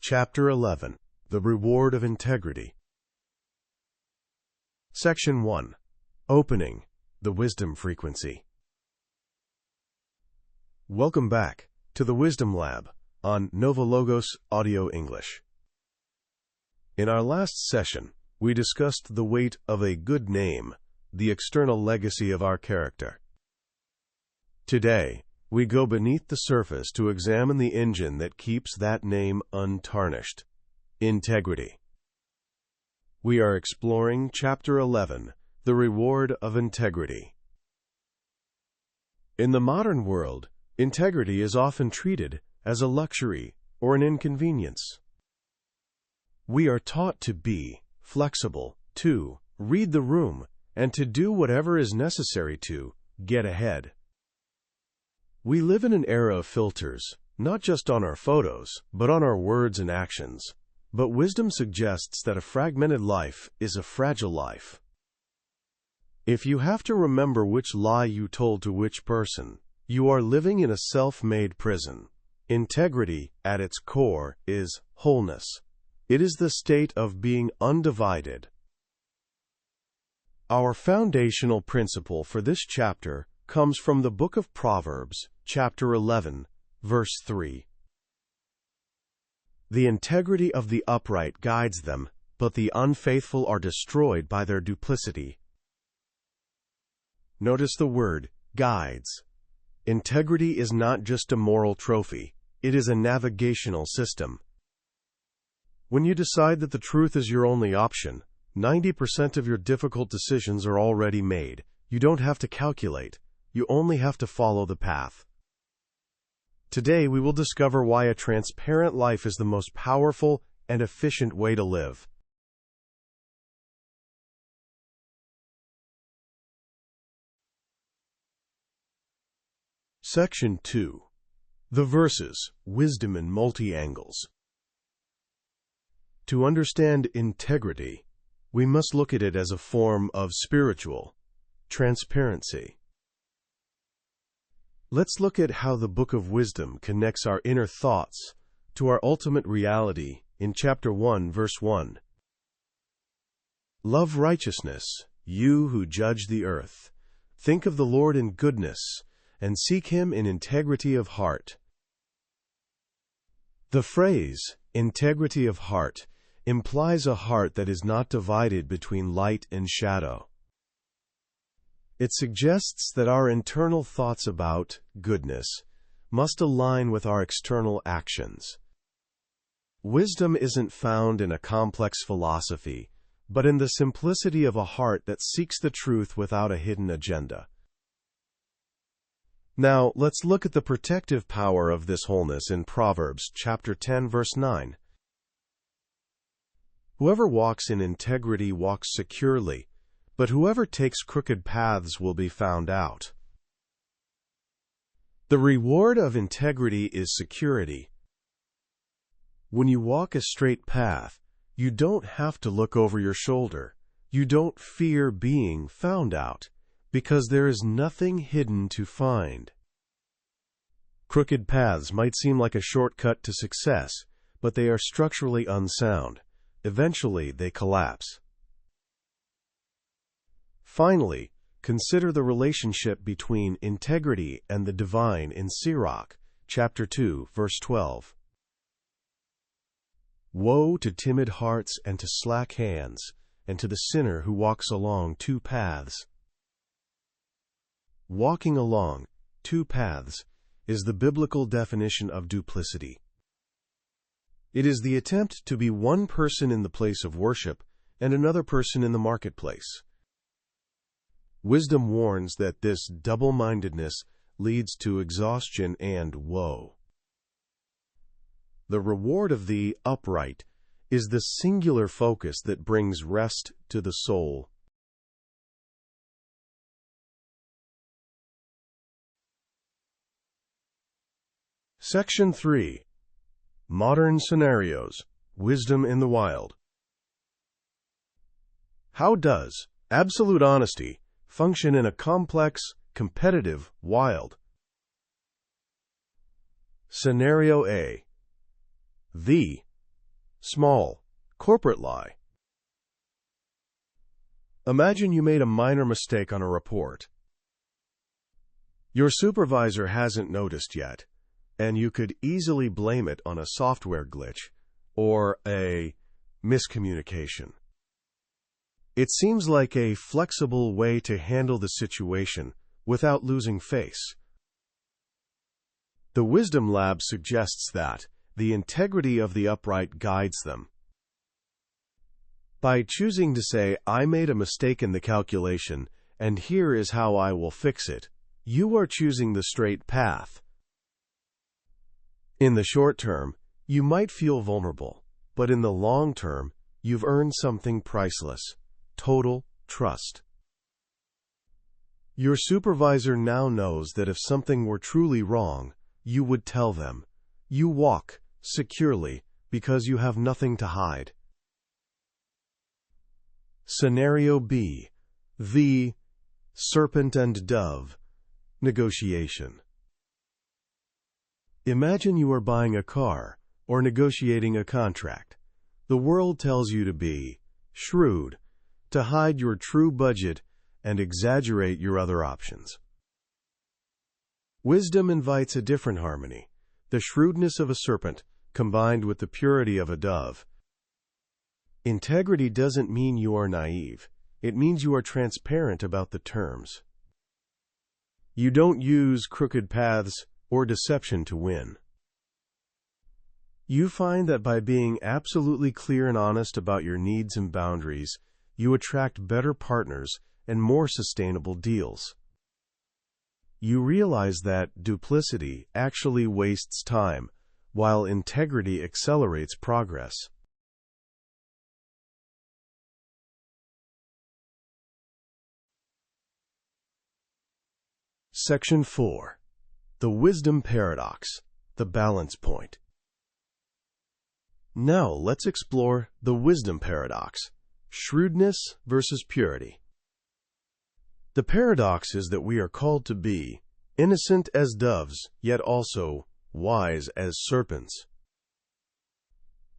Chapter 11. The Reward of Integrity. Section 1. Opening the Wisdom Frequency. Welcome back to the Wisdom Lab on NovaLogos Audio English. In our last session, we discussed the weight of a good name, the external legacy of our character. Today, we go beneath the surface to examine the engine that keeps that name untarnished: integrity. We are exploring Chapter 11, The Reward of Integrity. In the modern world, integrity is often treated as a luxury or an inconvenience. We are taught to be flexible, to read the room, and to do whatever is necessary to get ahead. We live in an era of filters, not just on our photos, but on our words and actions. But wisdom suggests that a fragmented life is a fragile life. If you have to remember which lie you told to which person, you are living in a self-made prison. Integrity, at its core, is wholeness. It is the state of being undivided. Our foundational principle for this chapter comes from the book of Proverbs, chapter 11, verse 3. The integrity of the upright guides them, but the unfaithful are destroyed by their duplicity. Notice the word guides. Integrity is not just a moral trophy, it is a navigational system. When you decide that the truth is your only option, 90% of your difficult decisions are already made. You don't have to calculate. You only have to follow the path. Today, we will discover why a transparent life is the most powerful and efficient way to live. Section 2. The verses, wisdom in multi-angles. To understand integrity, we must look at it as a form of spiritual transparency. Let's look at how the Book of Wisdom connects our inner thoughts to our ultimate reality in chapter 1, verse 1. Love righteousness, you who judge the earth. Think of the Lord in goodness, and seek Him in integrity of heart. The phrase, integrity of heart, implies a heart that is not divided between light and shadow. It suggests that our internal thoughts about goodness must align with our external actions. Wisdom isn't found in a complex philosophy, but in the simplicity of a heart that seeks the truth without a hidden agenda. Now, let's look at the protective power of this wholeness in Proverbs chapter 10, verse 9. Whoever walks in integrity walks securely, but whoever takes crooked paths will be found out. The reward of integrity is security. When you walk a straight path, you don't have to look over your shoulder. You don't fear being found out, because there is nothing hidden to find. Crooked paths might seem like a shortcut to success, but they are structurally unsound. Eventually, they collapse. Finally, consider the relationship between integrity and the divine in Sirach, chapter 2, verse 12. Woe to timid hearts and to slack hands, and to the sinner who walks along two paths. Walking along two paths is the biblical definition of duplicity. It is the attempt to be one person in the place of worship and another person in the marketplace. Wisdom warns that this double-mindedness leads to exhaustion and woe. The reward of the upright is the singular focus that brings rest to the soul. Section 3. Modern Scenarios, Wisdom in the Wild. How does absolute honesty function in a complex, competitive wild? Scenario A. The Small, corporate lie. Imagine you made a minor mistake on a report. Your supervisor hasn't noticed yet, and you could easily blame it on a software glitch or a miscommunication. It seems like a flexible way to handle the situation without losing face. The Wisdom Lab suggests that the integrity of the upright guides them. By choosing to say, "I made a mistake in the calculation, and here is how I will fix it," you are choosing the straight path. In the short term, you might feel vulnerable, but in the long term, you've earned something priceless: total trust. Your supervisor now knows that if something were truly wrong, you would tell them. You walk securely because you have nothing to hide. Scenario B. The serpent and dove negotiation. Imagine you are buying a car or negotiating a contract. The world tells you to be shrewd, to hide your true budget and exaggerate your other options. Wisdom invites a different harmony, the shrewdness of a serpent combined with the purity of a dove. Integrity doesn't mean you are naive. It means you are transparent about the terms. You don't use crooked paths or deception to win. You find that by being absolutely clear and honest about your needs and boundaries, you attract better partners and more sustainable deals. You realize that duplicity actually wastes time, while integrity accelerates progress. Section 4. The Wisdom Paradox, the Balance Point. Now let's explore the Wisdom Paradox, shrewdness versus purity. The paradox is that we are called to be innocent as doves, yet also wise as serpents.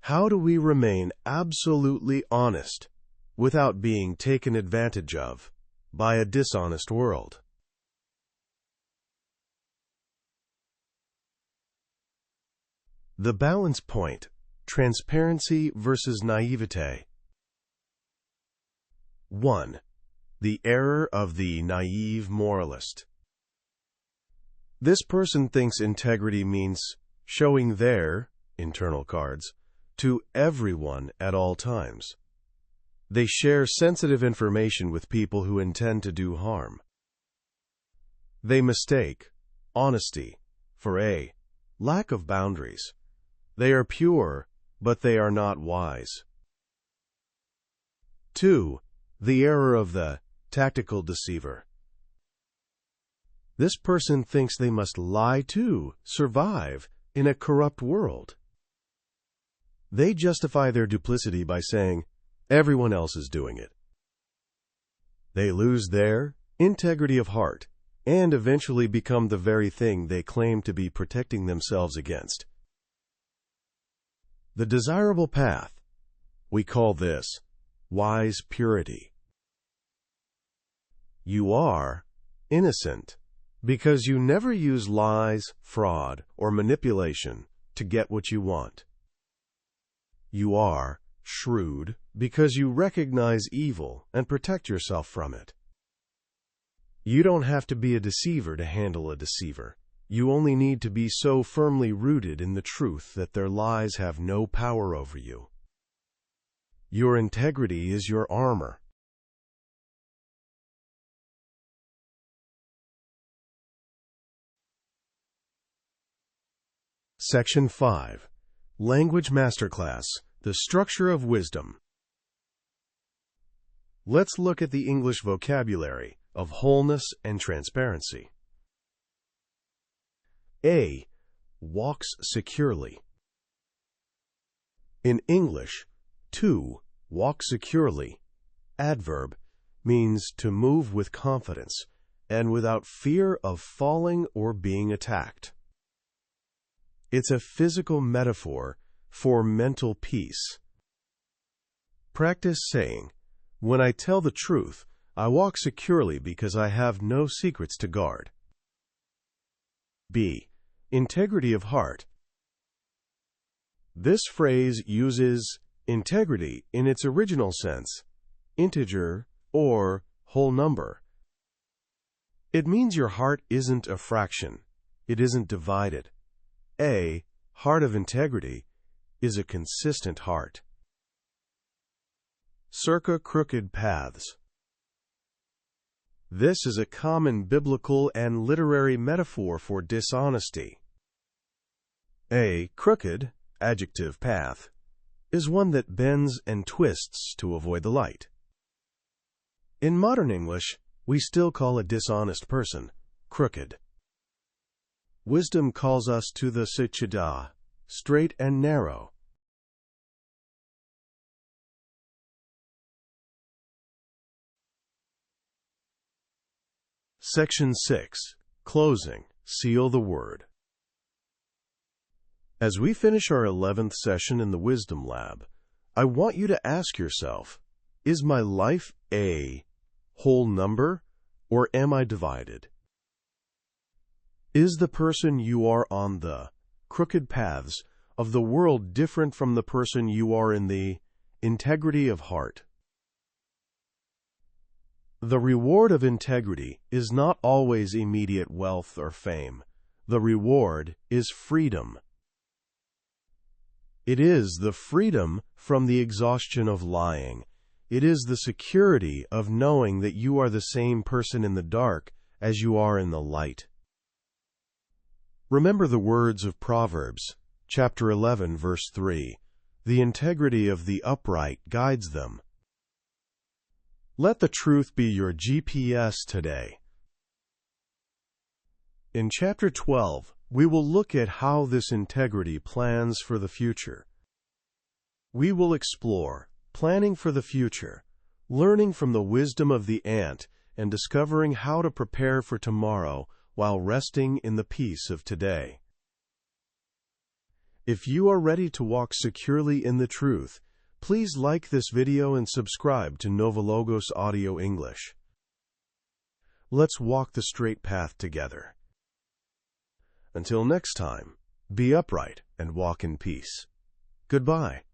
How do we remain absolutely honest without being taken advantage of by a dishonest world? The balance point, transparency versus naivete. 1. The error of the naive moralist. This person thinks integrity means showing their internal cards to everyone at all times. They share sensitive information with people who intend to do harm. They mistake honesty for a lack of boundaries. They are pure, but they are not wise. 2. The error of the tactical deceiver. This person thinks they must lie to survive in a corrupt world. They justify their duplicity by saying, everyone else is doing it. They lose their integrity of heart and eventually become the very thing they claim to be protecting themselves against. The desirable path. We call this wise purity. You are innocent because you never use lies, fraud, or manipulation to get what you want. You are shrewd because you recognize evil and protect yourself from it. You don't have to be a deceiver to handle a deceiver. You only need to be so firmly rooted in the truth that their lies have no power over you. Your integrity is your armor. Section 5. Language Masterclass, the Structure of Wisdom. Let's look at the English vocabulary of wholeness and transparency. A. Walks securely. In English, to walk securely, adverb, means to move with confidence and without fear of falling or being attacked. It's a physical metaphor for mental peace. Practice saying, "When I tell the truth, I walk securely because I have no secrets to guard." B. Integrity of heart. This phrase uses integrity in its original sense, integer or whole number. It means your heart isn't a fraction. It isn't divided. A heart of integrity is a consistent heart. Circa crooked paths. This is a common biblical and literary metaphor for dishonesty. A crooked, adjective path, is one that bends and twists to avoid the light. In modern English, we still call a dishonest person crooked. Wisdom calls us to the sichida, straight and narrow. Section 6. Closing. Seal the word. As we finish our 11th session in the Wisdom Lab, I want you to ask yourself, is my life a whole number, or am I divided? Is the person you are on the crooked paths of the world different from the person you are in the integrity of heart? The reward of integrity is not always immediate wealth or fame. The reward is freedom. It is the freedom from the exhaustion of lying. It is the security of knowing that you are the same person in the dark as you are in the light. Remember the words of Proverbs, chapter 11, verse 3. The integrity of the upright guides them. Let the truth be your GPS today. In chapter 12, we will look at how this integrity plans for the future. We will explore planning for the future, learning from the wisdom of the ant, and discovering how to prepare for tomorrow while resting in the peace of today. If you are ready to walk securely in the truth, please like this video and subscribe to NovaLogos Audio English. Let's walk the straight path together. Until next time, be upright and walk in peace. Goodbye.